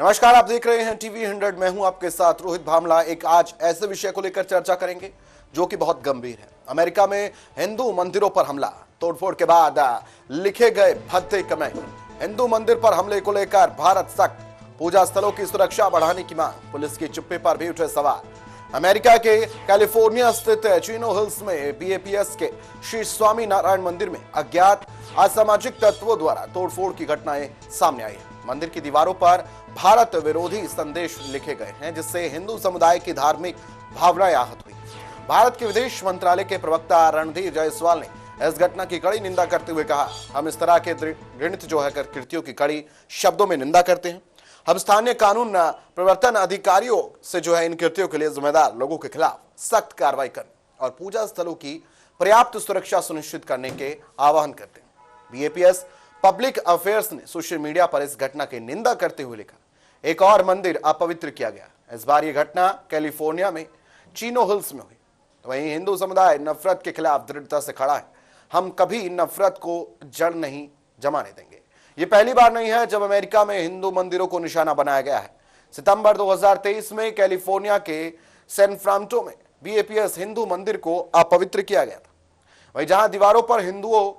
नमस्कार, आप देख रहे हैं टीवी 100। मैं हूं आपके साथ रोहित भामला। एक आज ऐसे विषय को लेकर चर्चा करेंगे जो कि बहुत गंभीर है। अमेरिका में हिंदू मंदिरों पर हमला, तोड़फोड़ के बाद लिखे गए भद्दे कमेंट। हिंदू मंदिर पर हमले को लेकर भारत सख्त, पूजा स्थलों की सुरक्षा बढ़ाने की मांग, पुलिस की चुप्पी पर भी उठे सवाल। अमेरिका के कैलिफोर्निया स्थित चिनो हिल्स में बीएपीएस के श्री स्वामी नारायण मंदिर में अज्ञात असामाजिक तत्वों द्वारा तोड़फोड़ की घटनाएं सामने आई है। मंदिर की दीवारों पर भारत विरोधी संदेश लिखे गए हैं, जिससे हिंदू समुदाय की धार्मिक भावनाएं आहत हुई। भारत के विदेश मंत्रालय के प्रवक्ता रणधीर जायसवाल ने इस घटना की कड़ी निंदा करते हुए कहा, हम इस तरह के घृणित कृत्यों की कड़ी शब्दों में निंदा करते हैं। हम स्थानीय कानून प्रवर्तन अधिकारियों से इन कृत्यों के लिए जिम्मेदार लोगों के खिलाफ सख्त कार्रवाई करने और पूजा स्थलों की पर्याप्त सुरक्षा सुनिश्चित करने के आह्वान करते हैं। बीएपीएस पब्लिक अफेयर्स ने सोशल मीडिया पर इस घटना की निंदा करते हुए लिखा, एक और मंदिर अपवित्र किया गया। इस बार यह घटना कैलिफोर्निया में चिनो हिल्स में हुई। तो वहीं हिंदू समुदाय नफरत के खिलाफ दृढ़ता से खड़ा है। हम कभी नफरत को जड़ नहीं जमाने देंगे। यह पहली बार नहीं है जब अमेरिका में हिंदू मंदिरों को निशाना बनाया गया है। सितंबर 2023 में कैलिफोर्निया के सैन फ्रांसिस्को में बीएपीएस हिंदू मंदिर को अपवित्र किया गया था। वहीं जहां दीवारों पर हिंदुओं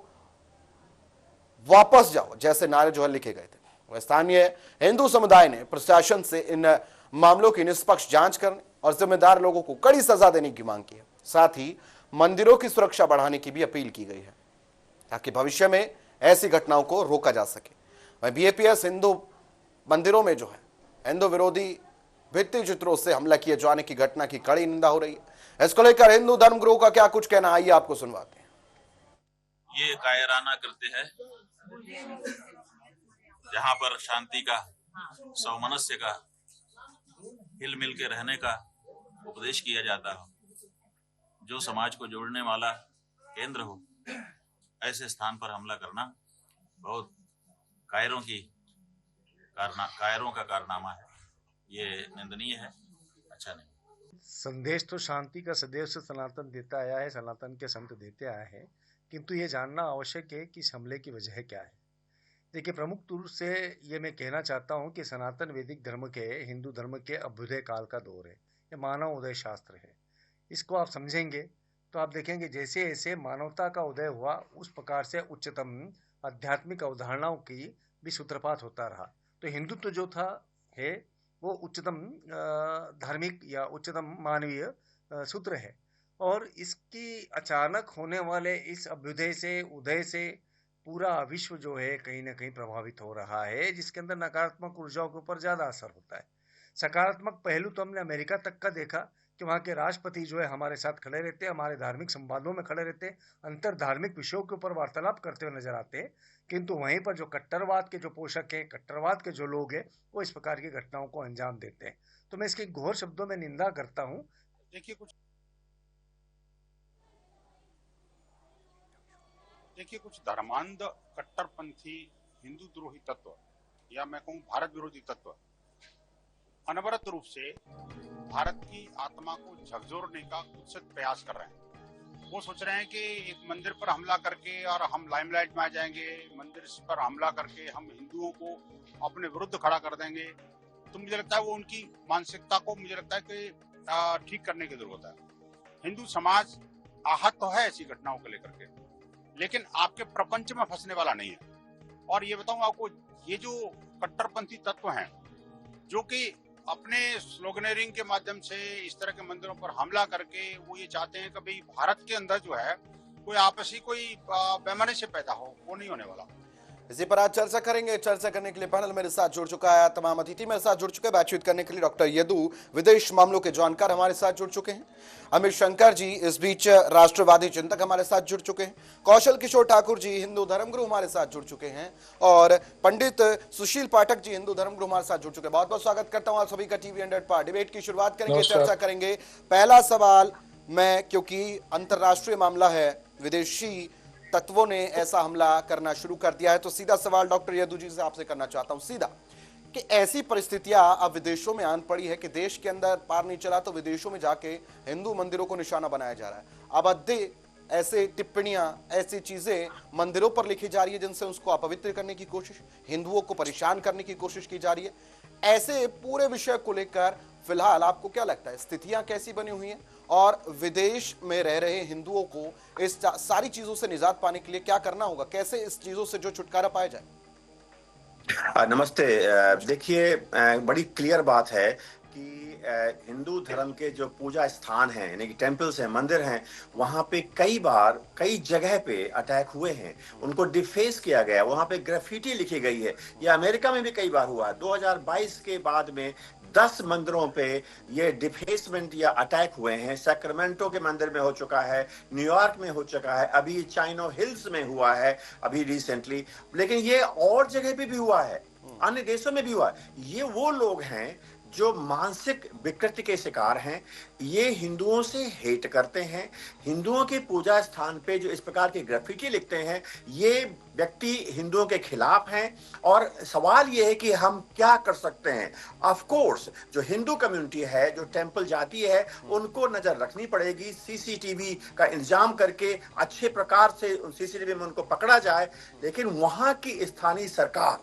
वापस जाओ जैसे नारे लिखे गए थे, वह स्थानीय हिंदू समुदाय ने प्रशासन से इन मामलों की निष्पक्ष जांच करने और जिम्मेदार लोगों को कड़ी सजा देने की मांग की है। साथ ही मंदिरों की सुरक्षा बढ़ाने की भी अपील की गई है ताकि भविष्य में ऐसी घटनाओं को रोका जा सके। वहीं बीएपीएस हिंदू मंदिरों में हिंदू विरोधी भित्ति चित्रों से हमला किए जाने की घटना की कड़ी निंदा हो रही है। इसको लेकर हिंदू धर्मगुरुओं का क्या कुछ कहना, आइए आपको सुनवाते हैं। ये कायराना कृत्य है जहां पर शांति का, सौमनस्य का, हिल मिल के रहने का उपदेश किया जाता हो, जो समाज को जोड़ने वाला केंद्र हो, ऐसे स्थान पर हमला करना बहुत कायरों का कारनामा है। ये निंदनीय है, अच्छा नहीं। संदेश तो शांति का सदैव से सनातन देता आया है, सनातन के संत देते आए हैं, किंतु ये जानना आवश्यक है कि इस हमले की वजह क्या है। देखिए, प्रमुख रूप से ये मैं कहना चाहता हूँ कि सनातन वैदिक धर्म के, हिंदू धर्म के अभ्युदय काल का दौर है। ये मानव उदय शास्त्र है। इसको आप समझेंगे तो आप देखेंगे जैसे जैसे मानवता का उदय हुआ, उस प्रकार से उच्चतम आध्यात्मिक अवधारणाओं की भी सूत्रपात होता रहा। तो हिंदुत्व जो था है वो उच्चतम धार्मिक या उच्चतम मानवीय सूत्र है। और इसकी अचानक होने वाले इस अभ्युदय से, उदय से पूरा विश्व कहीं ना कहीं प्रभावित हो रहा है, जिसके अंदर नकारात्मक ऊर्जाओं के ऊपर ज्यादा असर होता है। सकारात्मक पहलू तो हमने अमेरिका तक का देखा कि वहाँ के राष्ट्रपति हमारे साथ खड़े रहते, हमारे धार्मिक संवादों में खड़े रहते, अंतर धार्मिक विषयों के ऊपर वार्तालाप करते हुए नजर आते हैं। किंतु वहीं पर जो कट्टरवाद के जो पोषक हैं, कट्टरवाद के जो लोग हैं, वो इस प्रकार की घटनाओं को अंजाम देते हैं। तो मैं इसकी घोर शब्दों में निंदा करता हूँ। देखिए, कुछ धर्मांध कट्टरपंथी हिंदू द्रोही तत्व या मैं कहूँ भारत विरोधी तत्व अनवरत रूप से भारत की आत्मा को झकझोरने का कुत्सित प्रयास कर रहे हैं। वो सोच रहे हैं कि एक मंदिर पर हमला करके और हम लाइमलाइट में आ जाएंगे, मंदिर पर हमला करके हम हिंदुओं को अपने विरुद्ध खड़ा कर देंगे। तो मुझे लगता है वो उनकी मानसिकता को कि ठीक करने की जरूरत है। हिंदू समाज आहत तो है ऐसी घटनाओं को लेकर के, लेकिन आपके प्रपंच में फंसने वाला नहीं है। और ये बताऊं आपको, ये जो कट्टरपंथी तत्व हैं जो कि अपने स्लोगनेरिंग के माध्यम से इस तरह के मंदिरों पर हमला करके वो ये चाहते हैं कि भाई भारत के अंदर कोई आपसी कोई पैमाने से पैदा हो, वो नहीं होने वाला। इसी पर आज चर्चा करेंगे। चर्चा करने के लिए पैनल मेरे साथ जुड़ चुका है, तमाम अतिथि मेरे साथ जुड़ चुके हैं। बातचीत करने के लिए डॉक्टर यदु, विदेश मामलों के जानकार, हमारे साथ जुड़ चुके हैं। अमित शंकर जी, इस बीच राष्ट्रवादी चिंतक, हमारे साथ जुड़ चुके हैं। कौशल किशोर ठाकुर जी, हिंदू धर्मगुरु, हमारे साथ जुड़ चुके हैं। और पंडित सुशील पाठक जी, हिंदू धर्मगुरु, हमारे साथ जुड़ चुके हैं। बहुत बहुत स्वागत करता हूँ आप सभी का टीवी 100 पर। डिबेट की शुरुआत करेंगे, चर्चा करेंगे। पहला सवाल मैं, क्योंकि अंतरराष्ट्रीय मामला है, विदेशी तत्वों ने ऐसा हमला करना शुरू कर दिया है, तो सीधा सवाल डॉक्टर यदु जी से आपसे करना चाहता हूं, सीधा, कि ऐसी परिस्थितियां अब विदेशों में आन पड़ी है कि देश के अंदर पार नहीं चला तो विदेशों में जाके हिंदू मंदिरों को निशाना बनाया जा रहा है। अवैध ऐसे टिप्पणियां, ऐसी चीजें मंदिरों पर लिखी जा रही है जिनसे उसको अपवित्र करने की कोशिश, हिंदुओं को परेशान करने की कोशिश की जा रही है। ऐसे पूरे विषय को लेकर फिलहाल आपको क्या लगता है, स्थितियां कैसी बनी हुई हैं और विदेश में रह रहे हिंदुओं को इस सारी चीजों से निजात पाने के लिए क्या करना होगा, कैसे इस चीजों से जो छुटकारा पाया जाए? नमस्ते। देखिए, बड़ी क्लियर बात है कि हिंदू धर्म के जो पूजा स्थान हैं, यानी कि टेम्पल्स हैं, मंदिर हैं, वहाँ पे कई बार कई जगह पे अटैक हुए हैं, उनको डिफेस किया गया, वहाँ पे ग्राफिटी लिखी गई है। ये अमेरिका में भी कई बार हुआ है। 2022 के बाद में 10 मंदिरों पे ये डिफेसमेंट या अटैक हुए हैं। सैक्रामेंटो के मंदिर में हो चुका है, न्यूयॉर्क में हो चुका है, अभी चाइनो हिल्स में हुआ है अभी रिसेंटली, लेकिन ये और जगह पे भी हुआ है, अन्य देशों में भी हुआ है। ये वो लोग हैं जो मानसिक विकृति के शिकार हैं। ये हिंदुओं से हेट करते हैं। हिंदुओं के पूजा स्थान पे जो इस प्रकार के ग्राफिटी लिखते हैं, ये व्यक्ति हिंदुओं के खिलाफ हैं। और सवाल ये है कि हम क्या कर सकते हैं। ऑफ कोर्स जो हिंदू कम्युनिटी है, जो टेंपल जाती है, उनको नजर रखनी पड़ेगी, सीसीटीवी का इंतजाम करके अच्छे प्रकार से सीसीटीवी में उनको पकड़ा जाए। लेकिन वहां की स्थानीय सरकार,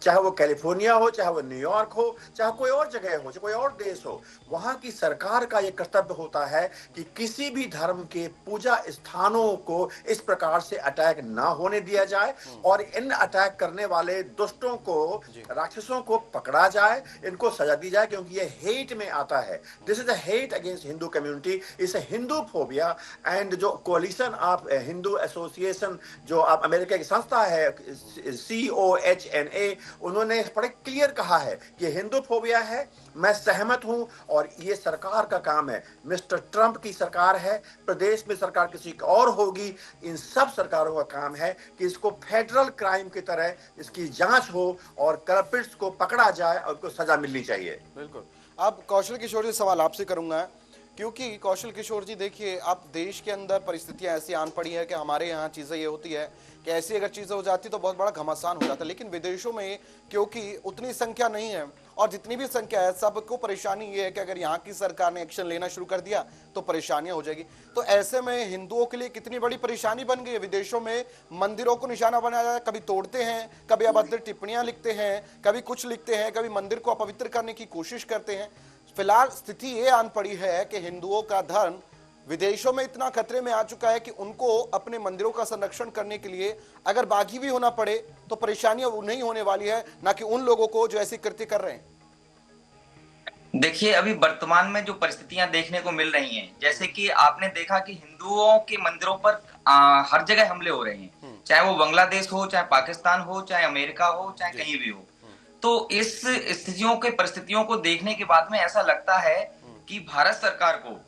चाहे वो कैलिफोर्निया हो, चाहे वो न्यूयॉर्क हो, चाहे कोई और जगह हो, चाहे कोई और देश हो, वहां की सरकार का ये कर्तव्य होता है कि किसी भी धर्म के पूजा स्थानों को इस प्रकार से अटैक ना होने दिया जाए और इन अटैक करने वाले दुष्टों को, राक्षसों को पकड़ा जाए, इनको सजा दी जाए, क्योंकि ये हेट में आता है। This is a hate against Hindu community, इस हिंदू फोबिया। एंड जो कोलिशन ऑफ हिंदू एसोसिएशन, जो आप अमेरिका की संस्था है, COHNA, उन्होंने बड़े क्लियर कहा है कि हिंदू फोबिया है। मैं सहमत हूं और ये सरकार का काम है। मिस्टर ट्रंप की सरकार है, प्रदेश में सरकार किसी और होगी, इन सब सरकारों का काम है कि इसको फेडरल क्राइम की तरह इसकी जांच हो और कल्प्रिट्स को पकड़ा जाए और उनको सजा मिलनी चाहिए। बिल्कुल। अब कौशल किशोर जी, सवाल आपसे करूंगा, क्योंकि कौशल किशोर जी देखिए, अब देश के अंदर परिस्थितियां ऐसी आन पड़ी है कि हमारे यहाँ चीज़ें ये होती है कि ऐसी अगर चीज़ें हो जाती तो बहुत बड़ा घमासान हो जाता है, लेकिन विदेशों में क्योंकि उतनी संख्या नहीं है और जितनी भी संख्या है सबको परेशानी ये है कि अगर यहाँ की सरकार ने एक्शन लेना शुरू कर दिया तो परेशानियां हो जाएगी। तो ऐसे में हिंदुओं के लिए कितनी बड़ी परेशानी बन गई है। विदेशों में मंदिरों को निशाना बनाया जाता है, कभी तोड़ते हैं, कभी अभद्र टिप्पणियां लिखते हैं, कभी कुछ लिखते हैं, कभी मंदिर को अपवित्र करने की कोशिश करते हैं। फिलहाल स्थिति ये आन पड़ी है कि हिंदुओं का धर्म विदेशों में इतना खतरे में आ चुका है कि उनको अपने मंदिरों का संरक्षण करने के लिए अगर बागी भी होना पड़े तो परेशानियां नहीं होने वाली है, ना कि उन लोगों को जो ऐसी कृत्य कर रहे हैं। देखिए, अभी वर्तमान में जो परिस्थितियां देखने को मिल रही हैं, जैसे कि आपने देखा कि हिंदुओं के मंदिरों पर हर जगह हमले हो रहे हैं, चाहे वो बांग्लादेश हो, चाहे पाकिस्तान हो, चाहे अमेरिका हो, चाहे कहीं भी हो। तो इस स्थितियों के परिस्थितियों को देखने के बाद में ऐसा लगता है कि भारत सरकार को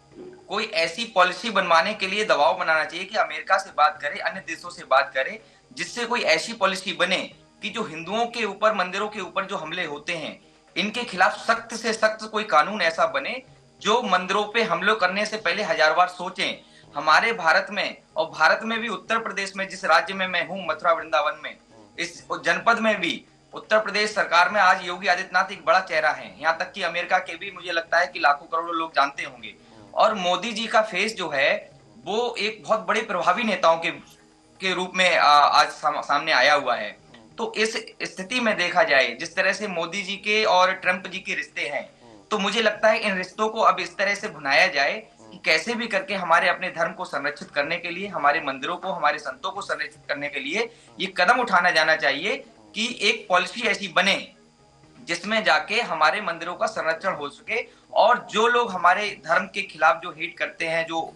कोई ऐसी पॉलिसी बनवाने के लिए दबाव बनाना चाहिए कि अमेरिका से बात करे, अन्य देशों से बात करे, जिससे कोई ऐसी पॉलिसी बने कि जो हिंदुओं के ऊपर, मंदिरों के ऊपर जो हमले होते हैं, इनके खिलाफ सख्त से सख्त कोई कानून ऐसा बने जो मंदिरों पे हमले करने से पहले 1000 बार सोचें। हमारे भारत में, और भारत में भी उत्तर प्रदेश में, जिस राज्य में मैं हूं, मथुरा वृंदावन में, इस जनपद में भी उत्तर प्रदेश सरकार में आज योगी आदित्यनाथ एक बड़ा चेहरा है। यहाँ तक कि अमेरिका के भी मुझे लगता है कि लाखों करोड़ों लोग जानते होंगे। और मोदी जी का फेस जो है वो एक बहुत बड़े प्रभावी नेताओं के रूप में आज सामने आया हुआ है। तो इस स्थिति में देखा जाए, जिस तरह से मोदी जी के और ट्रंप जी के रिश्ते हैं, तो मुझे लगता है इन रिश्तों को अब इस तरह से भुनाया जाए कि कैसे भी करके हमारे अपने धर्म को संरक्षित करने के लिए, हमारे मंदिरों को, हमारे संतों को संरक्षित करने के लिए ये कदम उठाना जाना चाहिए कि एक पॉलिसी ऐसी बने जिसमें जाके हमारे मंदिरों का संरक्षण हो सके। और जो लोग हमारे धर्म के खिलाफ जो हेट करते हैं, जो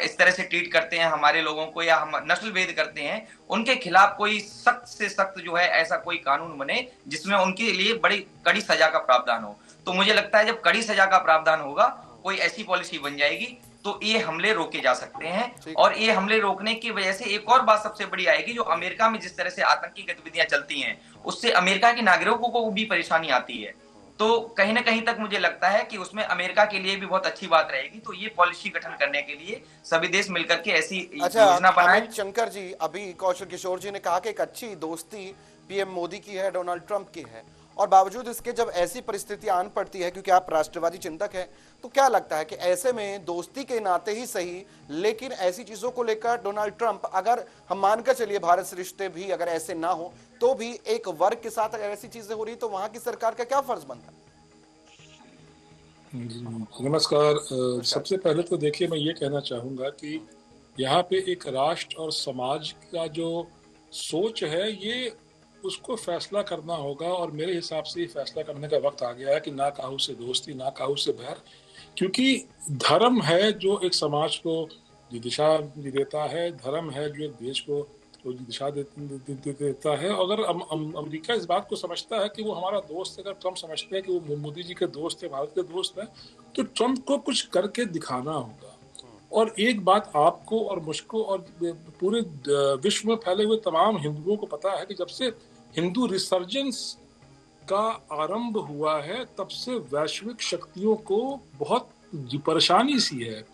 इस तरह से ट्रीट करते हैं हमारे लोगों को, या हम नस्ल भेद करते हैं, उनके खिलाफ कोई सख्त से सख्त जो है ऐसा कोई कानून बने जिसमें उनके लिए बड़ी कड़ी सजा का प्रावधान हो। तो मुझे लगता है जब कड़ी सजा का प्रावधान होगा, कोई ऐसी पॉलिसी बन जाएगी, तो ये हमले रोके जा सकते हैं। और ये हमले रोकने की वजह से एक और बात सबसे बड़ी आएगी, जो अमेरिका में जिस तरह से आतंकी गतिविधियां चलती हैं, उससे अमेरिका के नागरिकों को भी परेशानी आती है। तो कहीं ना कहीं तक मुझे लगता है कि उसमें अमेरिका के लिए भी बहुत अच्छी बात रहेगी। तो ये पॉलिसी गठन करने के लिए सभी देश मिलकर के ऐसी योजना बनाएं। शंकर जी, अभी कौशल किशोर जी ने कहा कि एक अच्छी दोस्ती पीएम मोदी की है, डोनाल्ड ट्रंप की है, और बावजूद इसके जब ऐसी परिस्थिति आन पड़ती है, क्योंकि आप राष्ट्रवादी चिंतक हैं, तो क्या लगता है कि ऐसे में दोस्ती के नाते ही सही, लेकिन ऐसी चीजों को लेकर डोनाल्ड ट्रंप, अगर हम मानकर चलिए भारत से रिश्ते भी अगर ऐसे ना हो तो भी एक वर्ग के साथ अगर ऐसी चीजें हो रही तो वहां की सरकार का क्या फर्ज बनता है? नमस्कार। सबसे पहले तो देखिए, मैं ये कहना चाहूँगा कि यहाँ पे एक राष्ट्र और समाज का जो सोच है, ये उसको फैसला करना होगा। और मेरे हिसाब से ये फैसला करने का वक्त आ गया है कि ना काहू से दोस्ती, ना काहू से बैर, क्योंकि धर्म है जो एक समाज को दिशा देता है, धर्म है जो एक देश को दिशा देता है। अगर अमेरिका इस बात को समझता है कि वो हमारा दोस्त है, अगर ट्रम्प समझते हैं कि वो मोदी जी के दोस्त है, भारत के दोस्त है, तो ट्रम्प को कुछ करके दिखाना होगा। और एक बात आपको और मुझको और पूरे विश्व में फैले हुए तमाम हिंदुओं को पता है कि जब से हिंदू रिसर्जेंस का आरंभ हुआ है, तब से वैश्विक शक्तियों को बहुत परेशानी सी है।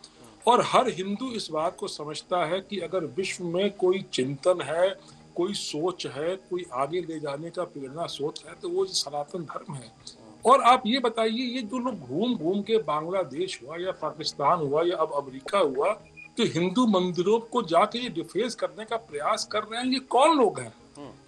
और हर हिंदू इस बात को समझता है कि अगर विश्व में कोई चिंतन है, कोई सोच है, कोई आगे ले जाने का प्रेरणा स्रोत है, तो वो सनातन धर्म है। और आप ये बताइए, ये जो लोग घूम घूम के बांग्लादेश हुआ या पाकिस्तान हुआ या अब अमेरिका हुआ, तो हिंदू मंदिरों को जाके ये डिफेस करने का प्रयास कर रहे हैं, ये कौन लोग हैं?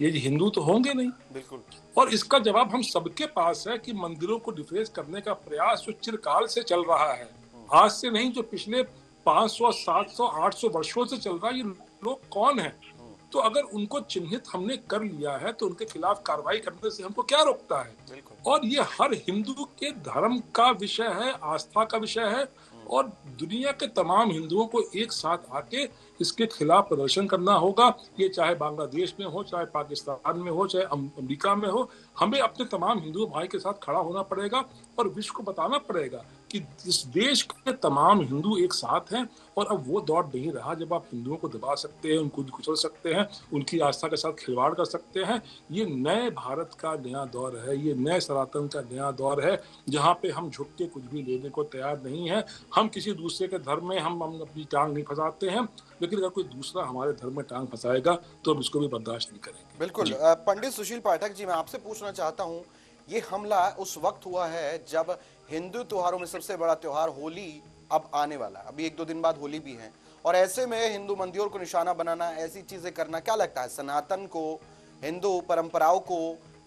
ये हिंदू तो होंगे नहीं। बिल्कुल। और इसका जवाब हम सबके पास है कि मंदिरों को डिफेस करने का प्रयास जो चिरकाल से चल रहा है, आज से नहीं, जो पिछले 500, 700, 800 वर्षों से चल रहा है। ये लोग कौन हैं? तो अगर उनको चिन्हित हमने कर लिया है तो उनके खिलाफ कार्रवाई करने से हमको क्या रोकता है? और ये हर हिंदू के धर्म का विषय है, आस्था का विषय है, और दुनिया के तमाम हिंदुओं को एक साथ आके इसके खिलाफ प्रदर्शन करना होगा। ये चाहे बांग्लादेश में हो, चाहे पाकिस्तान में हो, चाहे अमेरिका में हो, हमें अपने तमाम हिंदू भाई के साथ खड़ा होना पड़ेगा और विश्व को बताना पड़ेगा कि इस देश के तमाम हिंदू एक साथ हैं। और अब वो दौर नहीं रहा जब आप हिंदुओं को दबा सकते हैं, उनको कुचल सकते हैं, उनकी आस्था के साथ खिलवाड़ कर सकते हैं। ये नए भारत का नया दौर है, ये नए सनातन का नया दौर है, जहाँ पे हम झुक के कुछ भी लेने को तैयार नहीं है। हम किसी दूसरे के धर्म में हम अपनी टांग नहीं फंसाते हैं, लेकिन अगर कोई दूसरा हमारे धर्म में टांग फंसाएगा तो हम इसको भी बर्दाश्त नहीं करेंगे। बिल्कुल। पंडित सुशील पाठक जी, मैं आपसे पूछना चाहता हूँ, ये हमला उस वक्त हुआ है जब हिंदू त्योहारों में सबसे बड़ा त्योहार होली अब आने वाला है, अभी 1-2 दिन बाद होली भी है, और ऐसे में हिंदू मंदिरों को निशाना बनाना, ऐसी चीजें करना, क्या लगता है सनातन को, हिंदू परंपराओं को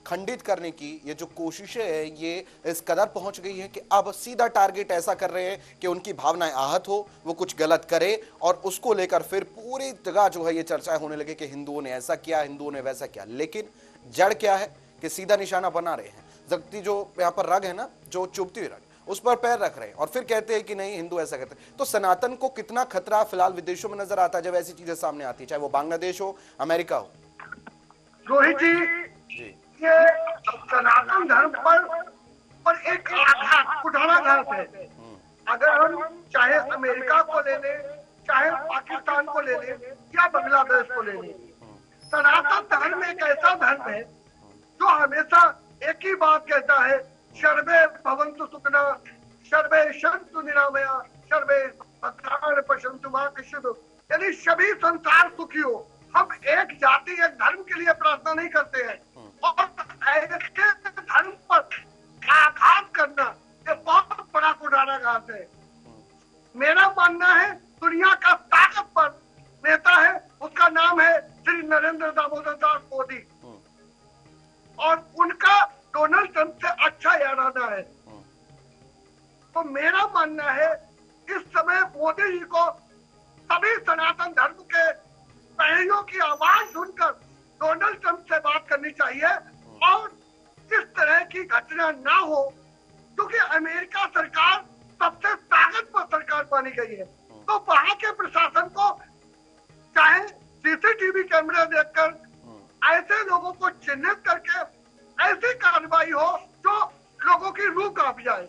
खंडित करने की ये जो कोशिशें है, ये इस कदर पहुंच गई है कि अब सीधा टारगेट ऐसा कर रहे हैं कि उनकी भावनाएं आहत हो, वो कुछ गलत करे, और उसको लेकर फिर पूरी जगह जो है ये चर्चाएं होने लगे कि हिंदुओं ने ऐसा किया, हिंदुओं ने वैसा किया। लेकिन जड़ क्या है कि सीधा निशाना बना रहे हैं, जगती जो यहाँ पर रग है ना, जो चुभती हुई रग, उस पर पैर रख रहे हैं और फिर कहते हैं कि नहीं हिंदू ऐसा कहते हैं। तो सनातन को कितना खतरा फिलहाल विदेशों में नजर आता है जब ऐसी चीजें सामने आती है, चाहे वो बांग्लादेश हो, अमेरिका हो? रोहित जी, ये सनातन धर्म पर एक आघात, कुठाराघात है। अगर हम चाहे अमेरिका को ले लें, चाहे पाकिस्तान को ले लें या बांग्लादेश को ले लें, सनातन धर्म एक ऐसा धर्म है जो हमेशा एक ही बात कहता है, सर्वे भवन्तु सुखिनः, सर्वे सन्तु निरामया, सर्वे भद्राणि पश्यन्तु मा कश्चित्, यानी सभी संसार सुखी हो। हम एक जाति, एक धर्म के लिए प्रार्थना नहीं करते हैं, और ऐसे धर्म पर आघात करना ये बहुत बड़ा कुठाराघात है। मेरा मानना है दुनिया का ताकतवर नेता है, उसका नाम है श्री नरेंद्र दामोदर दास मोदी, और उनका डोनाल्ड ट्रंप से अच्छा इरादा है। तो मेरा मानना है इस समय मोदी जी को सभी सनातन धर्म के पहलुओं की आवाज सुनकर डोनाल्ड ट्रंप से बात करनी चाहिए, और इस तरह की घटना ना हो, क्योंकि अमेरिका सरकार सबसे ताकतवर सरकार मानी गई है। तो वहां के प्रशासन को चाहे सीसीटीवी कैमरा देखकर ऐसे लोगों को चिन्हित करके ऐसी कार्रवाई हो जो लोगों की रूह कांप जाए।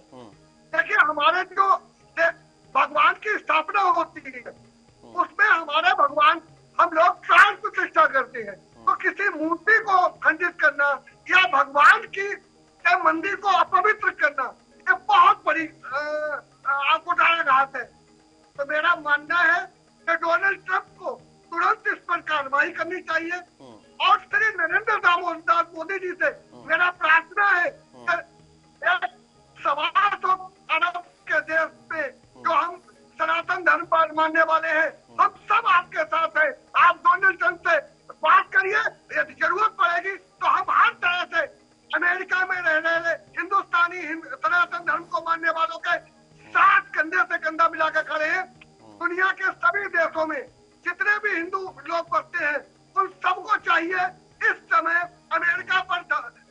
देखिए, हमारे जो भगवान की स्थापना होती है उसमें हमारे भगवान, हम लोग प्राण प्रतिष्ठा करते हैं, तो किसी मूर्ति को खंडित करना या भगवान की मंदिर को अपवित्र करना ये बहुत बड़ी कुठाराघात है। तो मेरा मानना है कि डोनाल्ड ट्रंप को तुरंत इस पर कार्रवाई करनी चाहिए, और श्री नरेंद्र दामोदर दास मोदी जी से मेरा प्रार्थना है कि सवा सौ अरब के देश में जो हम सनातन धर्म पर मानने वाले हैं, हम सब आपके साथ हैं। आप डोनाल्ड ट्रंप से बात करिए, यदि जरूरत पड़ेगी तो हम हर तरह से अमेरिका में रहने वाले हिंदुस्तानी सनातन धर्म को मानने वालों के साथ कंधे से कंधा मिलाकर खड़े हैं। दुनिया के सभी देशों में जितने भी हिंदू लोग बसते हैं, उन सबको चाहिए इस समय अमेरिका पर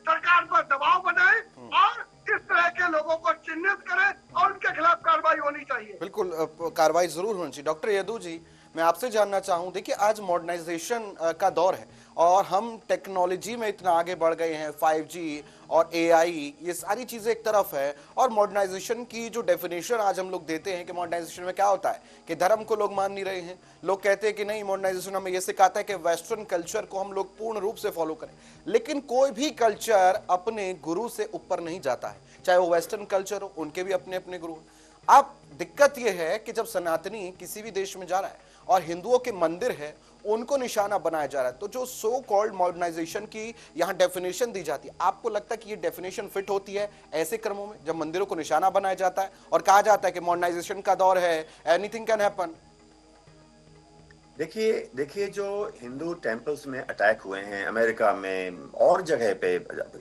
सरकार पर दबाव बनाए और इस तरह के लोगों को चिन्हित करें और उनके खिलाफ कार्रवाई होनी चाहिए। बिल्कुल, कार्रवाई जरूर होनी चाहिए। डॉक्टर यदु जी, मैं आपसे जानना चाहूं, देखिए आज मॉडर्नाइजेशन का दौर है और हम टेक्नोलॉजी में इतना आगे बढ़ गए हैं, 5G और AI, ये सारी चीजें एक तरफ है, और मॉडर्नाइजेशन की जो डेफिनेशन आज हम लोग देते हैं कि मॉडर्नाइजेशन में क्या होता है कि धर्म को लोग मान नहीं रहे हैं। लोग कहते हैं कि नहीं, मॉडर्नाइजेशन हमें ये सिखाता है कि वेस्टर्न कल्चर को हम लोग पूर्ण रूप से फॉलो करें, लेकिन कोई भी कल्चर अपने गुरु से ऊपर नहीं जाता है, चाहे वो वेस्टर्न कल्चर हो, उनके भी अपने अपने गुरु। अब दिक्कत यह है कि जब सनातनी किसी भी देश में जा रहा है और हिंदुओं के मंदिर है उनको निशाना बनाया जा रहा है, तो जो सो कॉल्ड मॉडर्नाइजेशन की यहाँ डेफिनेशन दी जाती है, आपको लगता है कि ये डेफिनेशन फिट होती है ऐसे क्रमों में जब मंदिरों को निशाना बनाया जाता है और कहा जाता है कि मॉडर्नाइजेशन का दौर है, एनीथिंग कैन हैपन? देखिए जो हिंदू टेम्पल्स में अटैक हुए हैं अमेरिका में और जगह पे,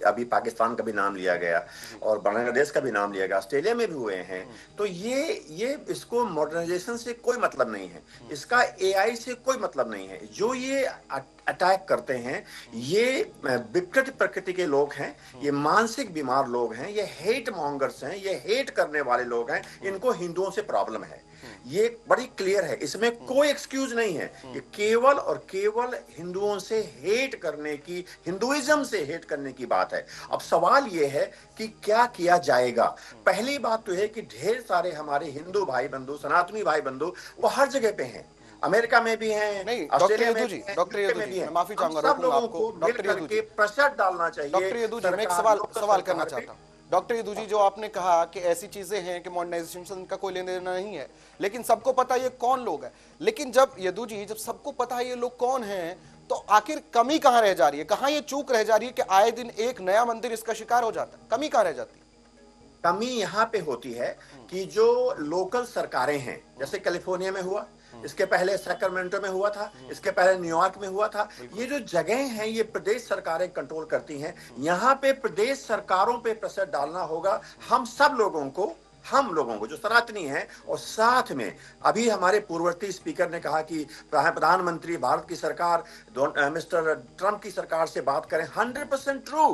अभी पाकिस्तान का भी नाम लिया गया और बांग्लादेश का भी नाम लिया गया, ऑस्ट्रेलिया में भी हुए हैं, तो ये इसको मॉडर्नाइजेशन से कोई मतलब नहीं है, इसका AI से कोई मतलब नहीं है। जो ये अटैक करते हैं ये विकृत प्रकृति के लोग हैं, ये मानसिक बीमार लोग हैं, ये हेट मॉन्गर्स हैं, ये हेट करने वाले लोग हैं, इनको हिंदुओं से प्रॉब्लम है, ये बड़ी क्लियर है, इसमें कोई एक्सक्यूज नहीं है। ये केवल और केवल हिंदुओं से हेट करने की, हिंदुइज्म से हेट करने की बात है। अब सवाल ये है कि क्या किया जाएगा। पहली बात तो है कि ढेर सारे हमारे हिंदू भाई बंधु, सनातनी भाई बंधु वो हर जगह पे हैं, अमेरिका में भी हैं, नहीं, ऑस्ट्रेलिया में जी, डॉक्टर यदु जी, मैं माफी चाहूंगा, सब लोगों को मिलकर के प्रेशर डालना चाहिए। डॉक्टर यदु जी, मैं एक सवाल करना चाहता हूँ। डॉक्टर यदु जी, जो आपने कहा कि ऐसी चीजें हैं कि मॉडर्नाइजेशन का कोई लेना देना नहीं है, लेकिन सबको पता ये कौन लोग हैं, लेकिन जब यदु जी, जब सबको पता है ये लोग कौन हैं, तो आखिर कमी कहाँ रह जा रही है, कहाँ ये चूक रह जा रही है कि आए दिन एक नया मंदिर इसका शिकार हो जाता है? कमी कहाँ रह जाती है? कमी यहाँ पे होती है कि जो लोकल सरकारें हैं, जैसे कैलिफोर्निया में हुआ, इसके पहले सैक्रामेंटो में हुआ था, इसके पहले न्यूयॉर्क में हुआ था, ये जो जगह हैं ये प्रदेश सरकारें कंट्रोल करती हैं। यहाँ पे प्रदेश सरकारों पे प्रेशर डालना होगा, हम लोगों को जो सनातनी हैं, और साथ में अभी हमारे पूर्ववर्ती स्पीकर ने कहा कि प्रधानमंत्री भारत की सरकार मिस्टर ट्रंप की सरकार से बात करें। 100% ट्रू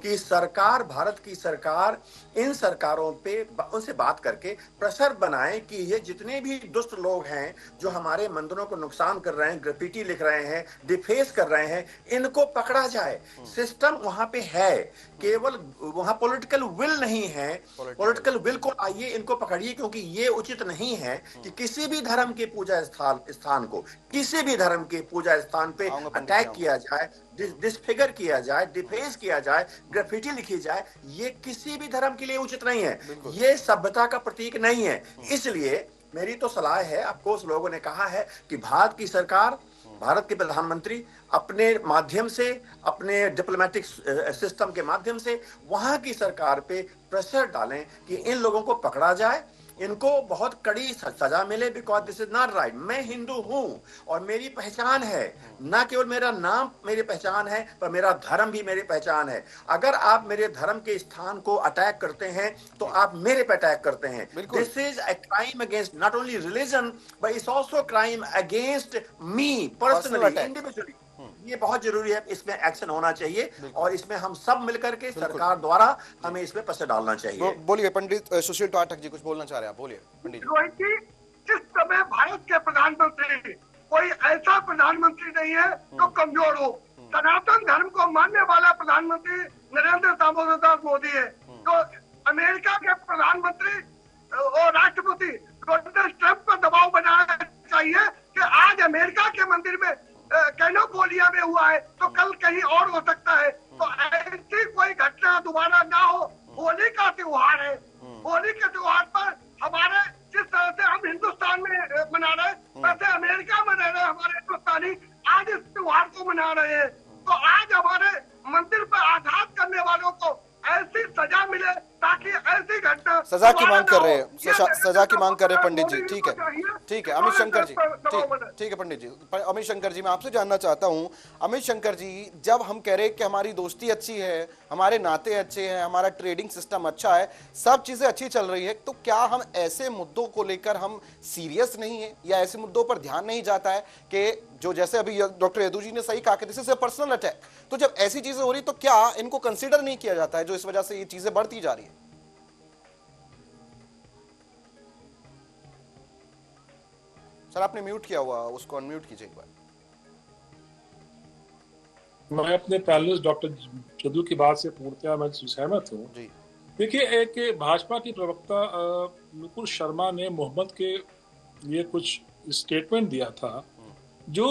कि सरकार, भारत की सरकार इन सरकारों पे उनसे बात करके प्रेशर बनाए कि ये जितने भी दुष्ट लोग हैं जो हमारे मंदिरों को नुकसान कर रहे हैं, ग्राफिटी लिख रहे हैं, डिफेस कर रहे हैं, इनको पकड़ा जाए। सिस्टम वहां पे है, केवल वहां पॉलिटिकल विल नहीं है। पॉलिटिकल विल को आइए इनको पकड़िए, क्योंकि ये उचित नहीं है कि किसी भी धर्म के पूजा स्थान को, किसी भी धर्म के पूजा स्थान पे अटैक किया जाए, डिसफिगर किया जाए, डिफेस किया जाए, ग्राफिटी लिखी जाए। ये किसी भी धर्म के लिए उचित नहीं है, ये सभ्यता का प्रतीक नहीं है। इसलिए मेरी तो सलाह है, ऑफकोर्स लोगों ने कहा है कि भारत की सरकार, भारत के प्रधानमंत्री अपने माध्यम से, अपने डिप्लोमेटिक सिस्टम के माध्यम से वहां की सरकार पे प्रेशर डालें कि इन लोगों को पकड़ा जाए, इनको बहुत कड़ी सजा मिले, because this is not right. मैं हिंदू हूं और मेरी पहचान है, ना केवल मेरा नाम मेरी पहचान है, पर मेरा धर्म भी मेरी पहचान है। अगर आप मेरे धर्म के स्थान को अटैक करते हैं तो आप मेरे पे अटैक करते हैं। This is a crime against not only religion but it's also crime against me personally, individually. ये बहुत जरूरी है, इसमें एक्शन होना चाहिए और इसमें हम सब मिलकर के सरकार द्वारा हमें इसमें प्रेशर डालना चाहिए। बोलिए पंडित सुशील पाठक जी, कुछ बोलना चाह रहे हैं आप, बोलिए पंडित जी। जिस समय भारत के प्रधानमंत्री, कोई ऐसा प्रधानमंत्री नहीं है जो कमजोर हो। सनातन धर्म को मानने वाला प्रधानमंत्री नरेंद्र दामोदर मोदी है। तो अमेरिका के प्रधानमंत्री और राष्ट्रपति डोनाल्ड ट्रंप पर दबाव बनाना चाहिए कि आज अमेरिका के मंदिर में कैलिफोर्निया में हुआ है तो कल कहीं और हो सकता है। तो ऐसी कोई घटना दोबारा ना हो। होली का त्योहार है, होली के त्योहार पर हमारे जिस तरह से हम हिंदुस्तान में मना रहे हैं, वैसे अमेरिका में रह रहे हमारे हिंदुस्तानी आज इस त्योहार को मना रहे हैं। तो आज हमारे मंदिर पर आघात करने वालों को ऐसी सजा मिले ताकि ऐसी घटना सजा की मांग कर रहे हैं, ये सजा की मांग कर रहे हैं पंडित जी। मोदी ठीक है, को चाहिए। ठीक है अमित शंकर जी, दबाव बने। ठीक है पंडित जी। अमित शंकर जी, मैं आपसे जानना चाहता हूं, अमित शंकर जी, जब हम कह रहे हैं कि हमारी दोस्ती अच्छी है, हमारे नाते अच्छे हैं, हमारा ट्रेडिंग सिस्टम अच्छा है, सब चीजें अच्छी चल रही है, तो क्या हम ऐसे मुद्दों को लेकर हम सीरियस नहीं है, या ऐसे मुद्दों पर ध्यान नहीं जाता है कि जो जैसे अभी डॉक्टर यदु जी ने सही कहा कि this is a personal attack, तो जब ऐसी चीजें हो रही तो क्या इनको कंसीडर नहीं किया जाता है, जो इस वजह से ये चीजें बढ़ती जा रही है? सर आपने म्यूट किया हुआ, उसको अनम्यूट कीजिए एक बार। मैं अपने पैनलिस्ट डॉक्टर यदु की बात से पूर्णतः मैं सहमत हूँ। देखिए, एक भाजपा की प्रवक्ता नुपुर शर्मा ने मोहम्मद के लिए कुछ स्टेटमेंट दिया था जो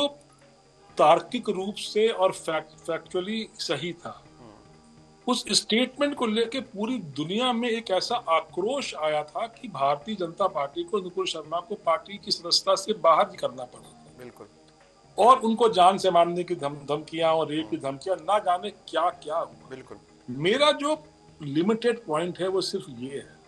तार्किक रूप से और फैक्चुअली सही था। उस स्टेटमेंट को लेकर पूरी दुनिया में एक ऐसा आक्रोश आया था कि भारतीय जनता पार्टी को नुपुर शर्मा को पार्टी की सदस्यता से बाहर करना पड़ा था। बिल्कुल। और उनको जान से मारने की धमकियां और रेप की धमकियां, ना जाने क्या क्या हुआ। बिल्कुल। मेरा जो लिमिटेड पॉइंट है वो सिर्फ ये है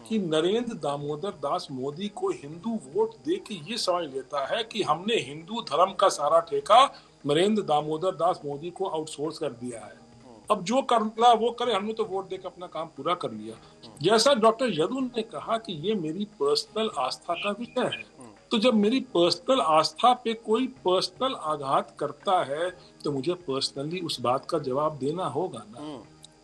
कि नरेंद्र दामोदर दास मोदी को हिंदू वोट दे के ये समझ लेता है कि हमने हिंदू धर्म का सारा ठेका नरेंद्र दामोदर दास मोदी को आउटसोर्स कर दिया है, अब जो करना वो करे, हमने तो वोट देकर अपना काम पूरा कर लिया। जैसा डॉक्टर यदु ने कहा कि ये मेरी पर्सनल आस्था का विषय है, तो जब मेरी पर्सनल आस्था पे कोई पर्सनल आघात करता है तो मुझे पर्सनली उस बात का जवाब देना होगा ना।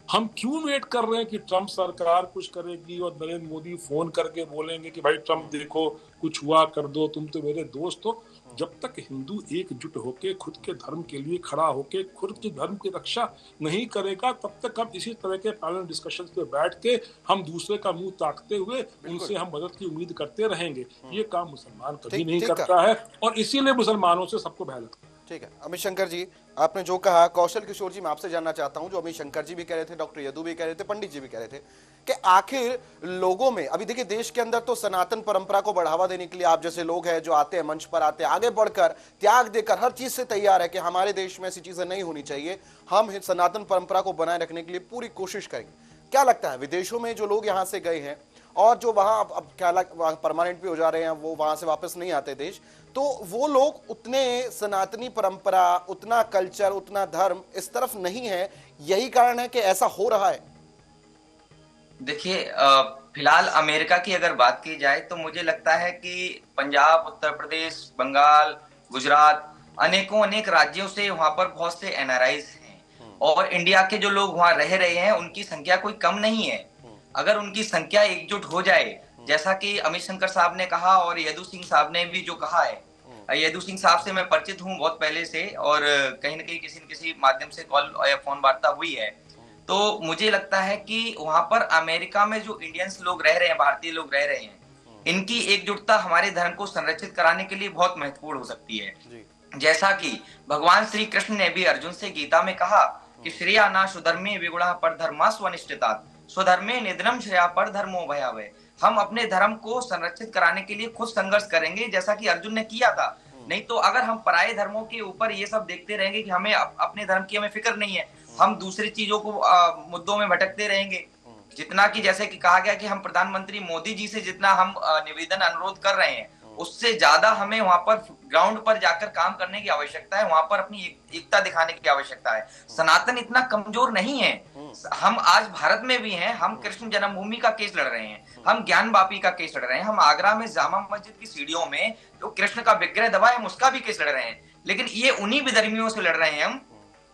हम क्यों वेट कर रहे हैं कि ट्रम्प सरकार कुछ करेगी और नरेंद्र मोदी फोन करके बोलेंगे कि भाई ट्रम्प देखो कुछ हुआ कर दो, तुम तो मेरे दोस्त हो। जब तक हिंदू एकजुट होके खुद के धर्म के लिए खड़ा होके खुद के धर्म की रक्षा नहीं करेगा, तब तक हम इसी तरह के पैनल डिस्कशंस पे बैठ के हम दूसरे का मुंह ताकते हुए उनसे हम मदद की उम्मीद करते रहेंगे। ये काम मुसलमान कभी नहीं करता है और इसीलिए मुसलमानों से सबको भय लगता है। ठीक है अमित शंकर जी, आपने जो कहा, कौशल किशोर जी मैं आपसे जानना चाहता हूं, जो अमित शंकर जी भी कह रहे थे, डॉक्टर यदु भी कह रहे थे, पंडित जी भी कह रहे थे कि आखिर लोगों में, अभी देखिए देश के अंदर तो सनातन परंपरा को बढ़ावा देने के लिए आप जैसे लोग हैं जो आते हैं मंच पर, आते हैं आगे बढ़कर त्याग देकर हर चीज से तैयार है कि हमारे देश में ऐसी चीजें नहीं होनी चाहिए, हम सनातन परंपरा को बनाए रखने के लिए पूरी कोशिश करेंगे। क्या लगता है विदेशों में जो लोग यहाँ से गए हैं और जो वहां अब क्या परमानेंट भी हो जा रहे हैं, वो वहां से वापस नहीं आते देश, तो वो लोग उतने सनातनी परंपरा, उतना कल्चर, उतना धर्म इस तरफ नहीं है, यही कारण है कि ऐसा हो रहा है? देखिए, फिलहाल अमेरिका की अगर बात की जाए तो मुझे लगता है कि पंजाब, उत्तर प्रदेश, बंगाल, गुजरात, अनेक राज्यों से वहां पर बहुत से एनआरआईज हैं और इंडिया के जो लोग वहां रह रहे हैं उनकी संख्या कोई कम नहीं है। अगर उनकी संख्या एकजुट हो जाए, जैसा कि अमित शंकर साहब ने कहा और यदु सिंह साहब ने भी जो कहा है, यदु सिंह साहब से मैं परिचित हूँ बहुत पहले से और कहीं ना कहीं किसी न किसी माध्यम से कॉल या फोन वार्ता हुई है, तो मुझे लगता है कि वहां पर अमेरिका में जो इंडियंस लोग रह रहे हैं, भारतीय लोग रह रहे हैं, इनकी एकजुटता हमारे धर्म को संरक्षित कराने के लिए बहुत महत्वपूर्ण हो सकती है। जैसा कि भगवान श्री कृष्ण ने भी अर्जुन से गीता में कहा कि श्रेया ना सुधर्मे विगुणा पर धर्मा स्वनिष्ठिता स्वधर्मे निधनम श्रेया पर धर्मो भयावह। हम अपने धर्म को संरक्षित कराने के लिए खुद संघर्ष करेंगे, जैसा कि अर्जुन ने किया था। नहीं तो अगर हम पराये धर्मों के ऊपर ये सब देखते रहेंगे कि हमें अपने धर्म की हमें फिक्र नहीं है, हम दूसरी चीजों को मुद्दों में भटकते रहेंगे। जितना कि जैसे कि कहा गया कि हम प्रधानमंत्री मोदी जी से जितना हम निवेदन अनुरोध कर रहे हैं, उससे ज्यादा हमें वहां पर ग्राउंड पर जाकर काम करने की आवश्यकता है, वहां पर अपनी एकता दिखाने की आवश्यकता है। सनातन इतना कमजोर नहीं है। हम आज भारत में भी हैं, हम कृष्ण जन्मभूमि का केस लड़ रहे हैं, हम ज्ञान वापी का केस लड़ रहे हैं, हम आगरा में जामा मस्जिद की सीढ़ियों में जो कृष्ण का विग्रह दबा है हम उसका भी केस लड़ रहे हैं। लेकिन ये उन्हीं विधर्मियों से लड़ रहे हैं हम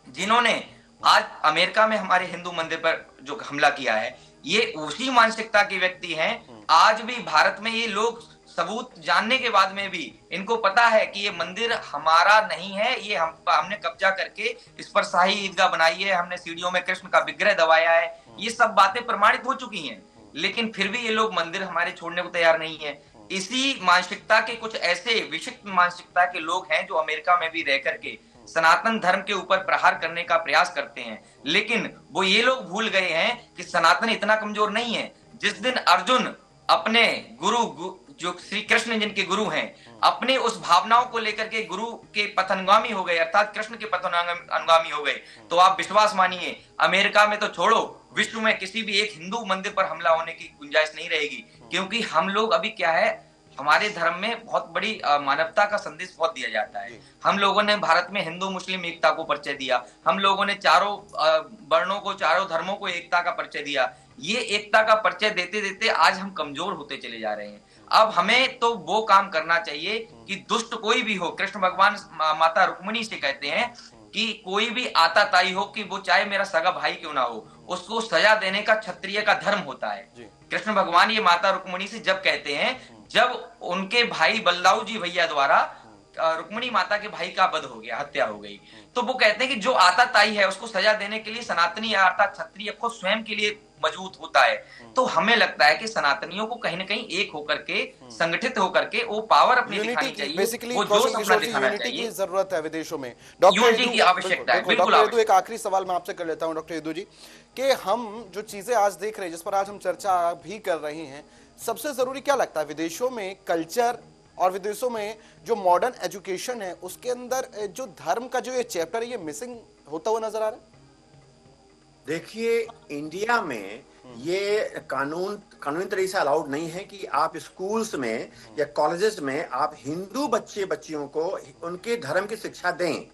जिन्होंने आज अमेरिका में हमारे हिंदू मंदिर पर जो हमला किया है। ये उसी मानसिकता के व्यक्ति हैं। आज भी भारत में ये लोग सबूत जानने के बाद में भी इनको पता है कि ये मंदिर हमारा नहीं है, ये हमने कब्जा करके इस पर शाही ईदगाह बनाई है, हमने सीढ़ियों में कृष्ण का विग्रह दबाया है। ये सब बातें प्रमाणित हो चुकी हैं, लेकिन फिर भी ये लोग मंदिर हमारे छोड़ने को तैयार नहीं है। इसी मानसिकता के कुछ ऐसे विशिष्ट मानसिकता के लोग हैं जो अमेरिका में भी रह करके सनातन धर्म के ऊपर प्रहार करने का प्रयास करते हैं। लेकिन वो ये लोग भूल गए हैं कि सनातन इतना कमजोर नहीं है। जिस दिन अर्जुन अपने गुरु जो श्री कृष्ण जिनके गुरु हैं, अपने उस भावनाओं को लेकर के गुरु के पथानुगामी हो गए, अर्थात कृष्ण के पथानुगामी हो गए, तो आप विश्वास मानिए अमेरिका में तो छोड़ो, विश्व में किसी भी एक हिंदू मंदिर पर हमला होने की गुंजाइश नहीं रहेगी। क्योंकि हम लोग अभी क्या है, हमारे धर्म में बहुत बड़ी मानवता का संदेश बहुत दिया जाता है। हम लोगों ने भारत में हिंदू मुस्लिम एकता को परिचय दिया, हम लोगों ने चारों वर्णों को, चारों धर्मों को एकता का परिचय दिया। ये एकता का परिचय देते देते आज हम कमजोर होते चले जा रहे हैं। अब हमें तो वो काम करना चाहिए कि दुष्ट कोई भी हो, कृष्ण भगवान माता रुक्मिणी से कहते हैं कि कोई भी आता ताई हो, कि वो चाहे मेरा सगा भाई क्यों ना हो, उसको सजा देने का क्षत्रिय का धर्म होता है। कृष्ण भगवान ये माता रुक्मिणी से जब कहते हैं, जब उनके भाई बलदाऊ जी भैया द्वारा रुक्मिणी माता के भाई का वध हो गया, हत्या हो गई, तो वो कहते हैं कि जो आता ताई है उसको सजा देने के लिए सनातनी अर्थात क्षत्रिय को स्वयं के लिए मजबूत होता है। तो हमें लगता है कि सनातनियों को कहीं ना कहीं एक होकर के, संगठित होकर के वो पावर अपनी दिखानी चाहिए, बेसिकली वो जोश अपना दिखाना यूनिटी की चाहिए। जरूरत है विदेशों में। यूनिटी की आवश्यकता है, बिल्कुल डॉक्टर यदु, एक आखिरी सवाल मैं आपसे कर लेता हूं डॉक्टर यदु जी, कि हम जो चीजें आज देख रहे हैं, जिस पर आज हम चर्चा भी कर रहे हैं, सबसे जरूरी क्या लगता है विदेशों में कल्चर और विदेशों में जो मॉडर्न एजुकेशन है उसके अंदर जो धर्म का जो ये चैप्टर है ये मिसिंग होता हुआ नजर आ रहा है? देखिए, इंडिया में ये कानूनी तरीके से अलाउड नहीं है कि आप स्कूल्स में या कॉलेजेस में आप हिंदू बच्चियों को उनके धर्म की शिक्षा दें,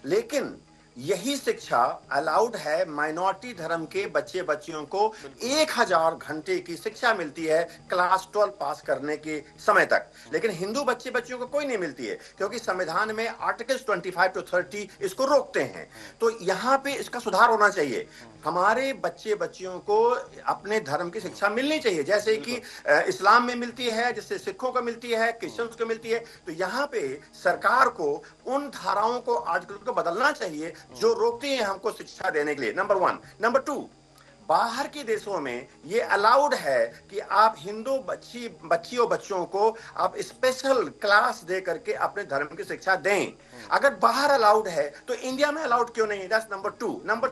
लेकिन यही शिक्षा अलाउड है माइनॉरिटी धर्म के बच्चियों को 1000 घंटे की शिक्षा मिलती है क्लास 12 पास करने के समय तक, लेकिन हिंदू बच्चियों को कोई नहीं मिलती है, क्योंकि संविधान में आर्टिकल्स 25 to 30 इसको रोकते हैं। तो यहाँ पे इसका सुधार होना चाहिए। हमारे बच्चियों को अपने धर्म की शिक्षा मिलनी चाहिए, जैसे कि इस्लाम में मिलती है, जैसे सिखों को मिलती है, क्रिश्चियंस को मिलती है। तो यहाँ पे सरकार को उन धाराओं को, आर्टिकल को बदलना चाहिए जो रोकती हैं हमको शिक्षा देने के लिए, नंबर 1। नंबर 2, बाहर के देशों में ये अलाउड है कि आप हिंदू बच्चियों को आप स्पेशल क्लास दे करके अपने धर्म की शिक्षा दें। अगर बाहर अलाउड है तो इंडिया में अलाउड क्यों नहीं? That's number 2। नंबर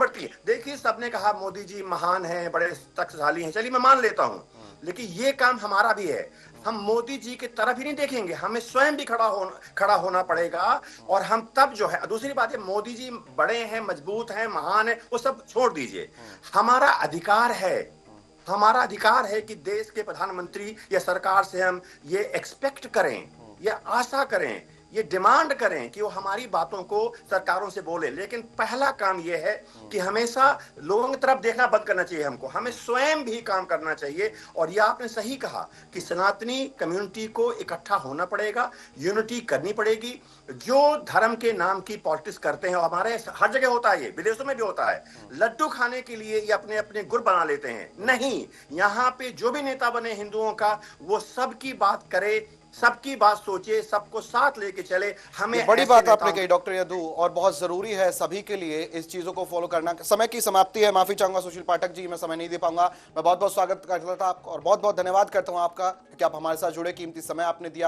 3, देखिए सबने कहा मोदी जी महान हैं, बड़े शक्तिशाली हैं, चलिए मैं मान लेता हूं, लेकिन ये काम हमारा भी है। हम मोदी जी की तरफ ही नहीं देखेंगे, हमें स्वयं भी खड़ा होना पड़ेगा। और हम तब जो है, दूसरी बात है, मोदी जी बड़े हैं, मजबूत हैं, महान हैं, वो सब छोड़ दीजिए। हमारा अधिकार है कि देश के प्रधानमंत्री या सरकार से हम ये एक्सपेक्ट करें, या आशा करें, ये डिमांड करें कि वो हमारी बातों को सरकारों से बोले। लेकिन पहला काम ये है कि हमेशा लोगों की तरफ देखना बंद करना चाहिए हमको, हमें स्वयं भी काम करना चाहिए। और यह आपने सही कहा कि सनातनी कम्युनिटी को इकट्ठा होना पड़ेगा, यूनिटी करनी पड़ेगी। जो धर्म के नाम की पॉलिटिक्स करते हैं, हमारे हर जगह होता है, ये विदेशों में भी होता है, लड्डू खाने के लिए ये अपने अपने गुर बना लेते हैं। नहीं, यहाँ पे जो भी नेता बने हिंदुओं का, वो सबकी बात करे, सबकी बात सोचे, सबको साथ लेके चले। हमें बड़ी बात आपने कही डॉक्टर यदु, और बहुत जरूरी है सभी के लिए इस चीजों को फॉलो करना। समय की समाप्ति है, माफी चाहूंगा सुशील पाठक जी, मैं समय नहीं दे पाऊंगा। मैं बहुत बहुत स्वागत करता था आपको और बहुत बहुत धन्यवाद करता हूं आपका कि आप हमारे साथ जुड़े, कीमती समय आपने दिया।